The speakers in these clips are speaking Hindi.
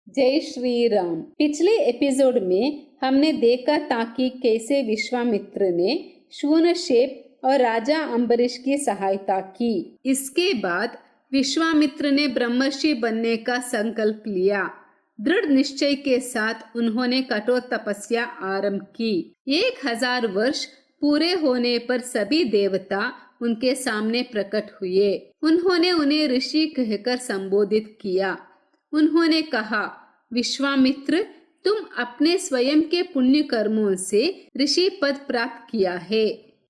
जय श्री राम। पिछले एपिसोड में हमने देखा था कि कैसे विश्वामित्र ने शूनशेप और राजा अम्बरीश की सहायता की। इसके बाद विश्वामित्र ने ब्रह्मर्षि बनने का संकल्प लिया। दृढ़ निश्चय के साथ उन्होंने कठोर तपस्या आरंभ की। 1000 वर्ष पूरे होने पर सभी देवता उनके सामने प्रकट हुए। उन्होंने उन्हें ऋषि कहकर संबोधित किया। उन्होंने कहा, विश्वामित्र, तुम अपने स्वयं के पुण्य कर्मों से ऋषि पद प्राप्त किया है।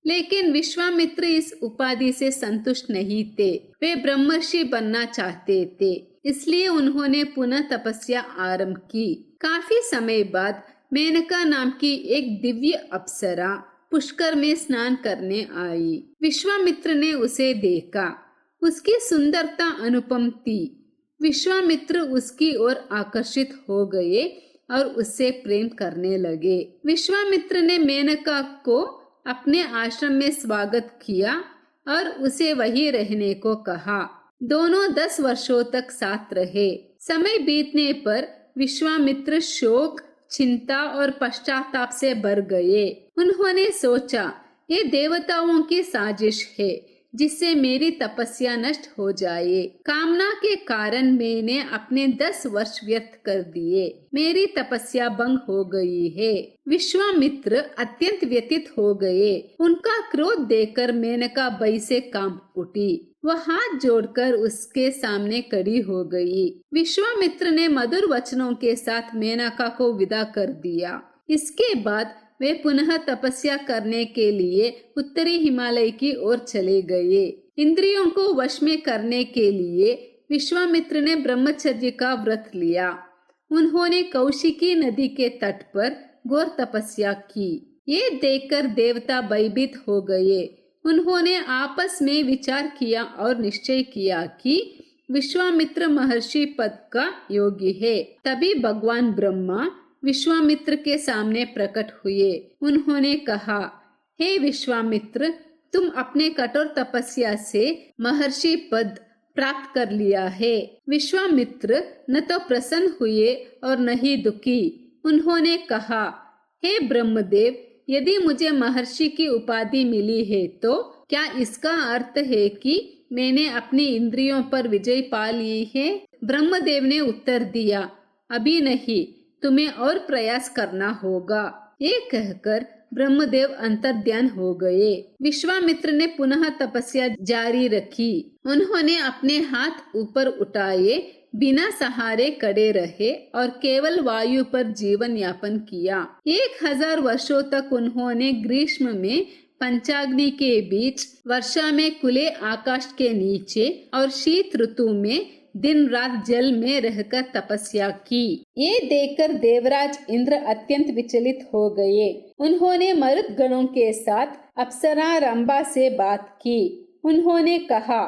लेकिन विश्वामित्र इस उपाधि से संतुष्ट नहीं थे। वे ब्रह्मर्षि बनना चाहते थे। इसलिए उन्होंने पुनः तपस्या आरंभ की। काफी समय बाद मेनका नाम की एक दिव्य अप्सरा पुष्कर में स्नान करने आई। विश्वामित्र ने उसे देखा। उसकी सुंदरता अनुपम थी। विश्वामित्र उसकी ओर आकर्षित हो गए और उससे प्रेम करने लगे। विश्वामित्र ने मेनका को अपने आश्रम में स्वागत किया और उसे वहीं रहने को कहा। दोनों 10 वर्षों तक साथ रहे। समय बीतने पर विश्वामित्र शोक, चिंता और पश्चाताप से भर गए। उन्होंने सोचा, ये देवताओं की साजिश है जिससे मेरी तपस्या नष्ट हो जाए। कामना के कारण मैंने अपने 10 वर्ष व्यर्थ कर दिए। मेरी तपस्या भंग हो गई है। विश्वामित्र अत्यंत व्यथित हो गए। उनका क्रोध देखकर मेनका भय से कांप उठी। वह हाथ जोड़कर उसके सामने खड़ी हो गई। विश्वामित्र ने मधुर वचनों के साथ मेनका को विदा कर दिया। इसके बाद वे पुनः तपस्या करने के लिए उत्तरी हिमालय की ओर चले गए। इंद्रियों को वश में करने के लिए विश्वामित्र ने ब्रह्मचर्य का व्रत लिया। उन्होंने कौशिकी नदी के तट पर घोर तपस्या की। ये देखकर देवता भयभीत हो गए। उन्होंने आपस में विचार किया और निश्चय किया कि विश्वामित्र महर्षि पद का योग्य है। तभी भगवान ब्रह्मा विश्वामित्र के सामने प्रकट हुए। उन्होंने कहा, हे विश्वामित्र, तुम अपने कठोर तपस्या से महर्षि पद प्राप्त कर लिया है। विश्वामित्र न तो प्रसन्न हुए और न ही दुखी। उन्होंने कहा, हे ब्रह्मदेव, यदि मुझे महर्षि की उपाधि मिली है तो क्या इसका अर्थ है कि मैंने अपनी इंद्रियों पर विजय पा ली है? ब्रह्मदेव ने उत्तर दिया, अभी नहीं, तुम्हें और प्रयास करना होगा। ये कहकर ब्रह्मदेव अंतर्ध्यान हो गए। विश्वामित्र ने पुनः तपस्या जारी रखी। उन्होंने अपने हाथ ऊपर उठाए, बिना सहारे खड़े रहे और केवल वायु पर जीवन यापन किया। 1000 वर्षों तक उन्होंने ग्रीष्म में पंचाग्नि के बीच, वर्षा में खुले आकाश के नीचे और शीत ऋतु में दिन रात जल में रहकर तपस्या की। ये देखकर देवराज इंद्र अत्यंत विचलित हो गए। उन्होंने मरुत गणों के साथ अप्सरा रंभा से बात की। उन्होंने कहा,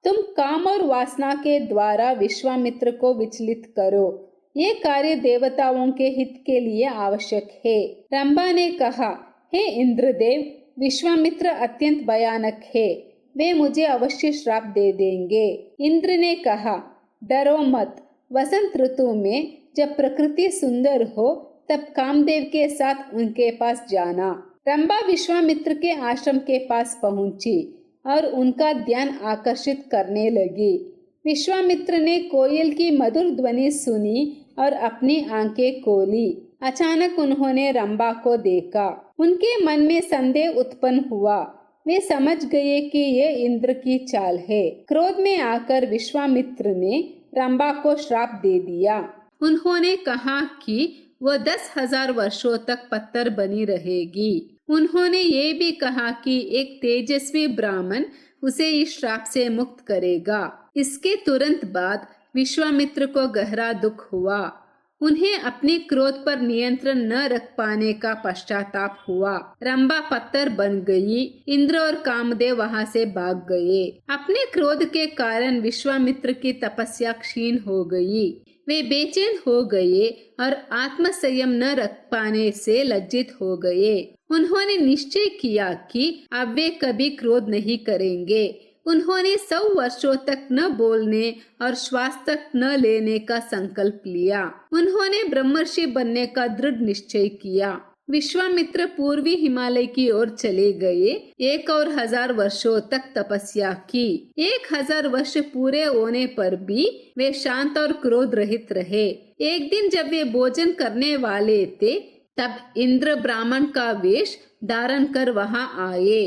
तुम काम और वासना के द्वारा विश्वामित्र को विचलित करो। ये कार्य देवताओं के हित के लिए आवश्यक है। रंभा ने कहा, हे इंद्रदेव, विश्वामित्र अत्यंत भयानक है। वे मुझे अवश्य श्राप दे देंगे। इंद्र ने कहा, डरो मत। वसंत ऋतु में जब प्रकृति सुंदर हो तब कामदेव के साथ उनके पास जाना। रंभा विश्वामित्र के आश्रम के पास पहुंची और उनका ध्यान आकर्षित करने लगी। विश्वामित्र ने कोयल की मधुर ध्वनि सुनी और अपनी आंखें खोली। अचानक उन्होंने रंभा को देखा। उनके मन में संदेह उत्पन्न हुआ। वे समझ गए कि ये इंद्र की चाल है। क्रोध में आकर विश्वामित्र ने रंभा को श्राप दे दिया। उन्होंने कहा कि वह 10,000 वर्षों तक पत्थर बनी रहेगी। उन्होंने ये भी कहा कि एक तेजस्वी ब्राह्मण उसे इस श्राप से मुक्त करेगा। इसके तुरंत बाद विश्वामित्र को गहरा दुख हुआ। उन्हें अपने क्रोध पर नियंत्रण न रख पाने का पश्चाताप हुआ। रंभा पत्थर बन गई। इंद्र और कामदेव वहां से भाग गए। अपने क्रोध के कारण विश्वामित्र की तपस्या क्षीण हो गई। वे बेचैन हो गए और आत्म संयम न रख पाने से लज्जित हो गए। उन्होंने निश्चय किया कि अब वे कभी क्रोध नहीं करेंगे। उन्होंने 100 वर्षों तक न बोलने और श्वास तक न लेने का संकल्प लिया। उन्होंने ब्रह्मर्षि बनने का दृढ़ निश्चय किया। विश्वामित्र पूर्वी हिमालय की ओर चले गए। 1 और 1000 वर्षों तक तपस्या की। 1000 वर्ष पूरे होने पर भी वे शांत और क्रोध रहित रहे। एक दिन जब वे भोजन करने वाले थे, तब इंद्र ब्राह्मण का वेश धारण कर वहां आए।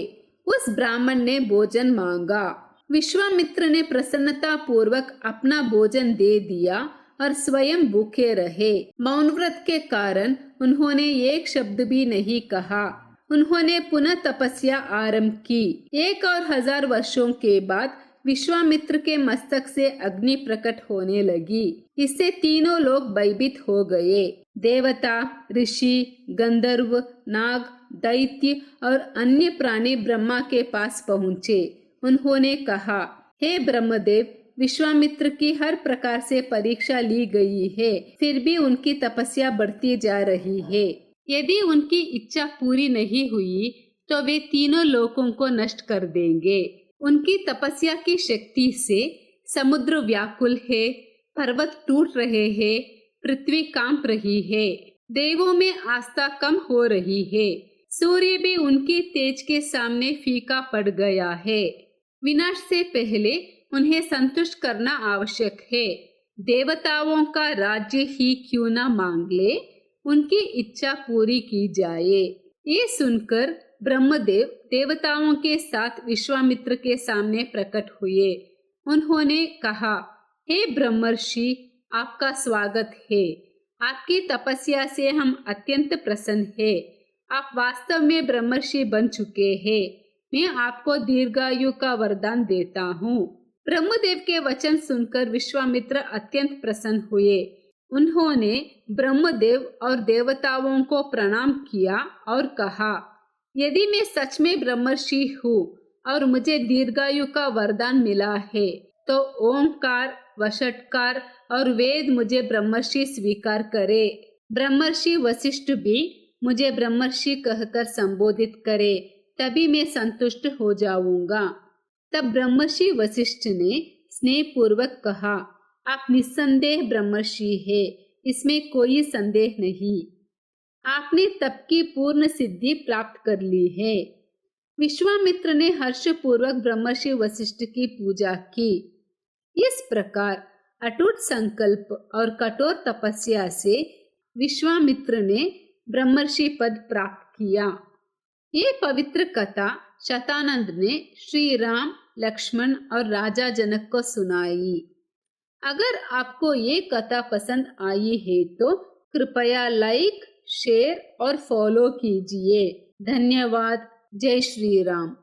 उस ब्राह्मण ने भोजन मांगा। विश्वामित्र ने प्रसन्नता पूर्वक अपना भोजन दे दिया और स्वयं भूखे रहे। मौन व्रत के कारण उन्होंने एक शब्द भी नहीं कहा। उन्होंने पुनः तपस्या आरंभ की। 1 और 1000 वर्षों के बाद विश्वामित्र के मस्तक से अग्नि प्रकट होने लगी। इससे तीनों लोग भयभीत हो गए। देवता, ऋषि, गंधर्व, नाग, दैत्य और अन्य प्राणी ब्रह्मा के पास पहुँचे। उन्होंने कहा, हे ब्रह्मदेव, विश्वामित्र की हर प्रकार से परीक्षा ली गई है, फिर भी उनकी तपस्या बढ़ती जा रही है। यदि उनकी इच्छा पूरी नहीं हुई तो वे तीनों लोकों को नष्ट कर देंगे। उनकी तपस्या की शक्ति से समुद्र व्याकुल है, पर्वत टूट रहे हैं, पृथ्वी कांप रही है, देवों में आस्था कम हो रही है, सूर्य भी उनकी तेज के सामने फीका पड़ गया है। विनाश से पहले उन्हें संतुष्ट करना आवश्यक है। देवताओं का राज्य ही क्यों न मांग ले, उनकी इच्छा पूरी की जाए। ये सुनकर ब्रह्मदेव देवताओं के साथ विश्वामित्र के सामने प्रकट हुए। उन्होंने कहा, हे ब्रह्मर्षि, आपका स्वागत है। आपकी तपस्या से हम अत्यंत प्रसन्न हैं। आप वास्तव में ब्रह्मर्षि बन चुके हैं। मैं आपको दीर्घायु का वरदान देता हूँ। ब्रह्मदेव के वचन सुनकर विश्वामित्र अत्यंत प्रसन्न हुए। उन्होंने ब्रह्मदेव और देवताओं को प्रणाम किया और कहा, यदि मैं सच में ब्रह्मर्षि हूँ और मुझे दीर्घायु का वरदान मिला है, तो ओंकार, वषट्कार और वेद मुझे ब्रह्मर्षि स्वीकार करे। ब्रह्मर्षि वशिष्ठ भी मुझे ब्रह्मर्षि कहकर संबोधित करे, तभी मैं संतुष्ट हो जाऊंगा। तब ब्रह्मर्षि वशिष्ठ ने स्नेह पूर्वक कहा, आप निस्संदेह ब्रह्मर्षि है, इसमें कोई संदेह नहीं। आपने तप की पूर्ण सिद्धि प्राप्त कर ली है। विश्वामित्र ने हर्ष पूर्वक ब्रह्मर्षि वशिष्ठ की पूजा की। इस प्रकार अटूट संकल्प और कठोर तपस्या से विश्वामित्र ने ब्रह्मर्षि पद प्राप्त किया। ये पवित्र कथा शतानंद ने श्री राम, लक्ष्मण और राजा जनक को सुनाई। अगर आपको ये कथा पसंद आई है तो कृपया लाइक, शेयर और फॉलो कीजिए। धन्यवाद। जय श्री राम।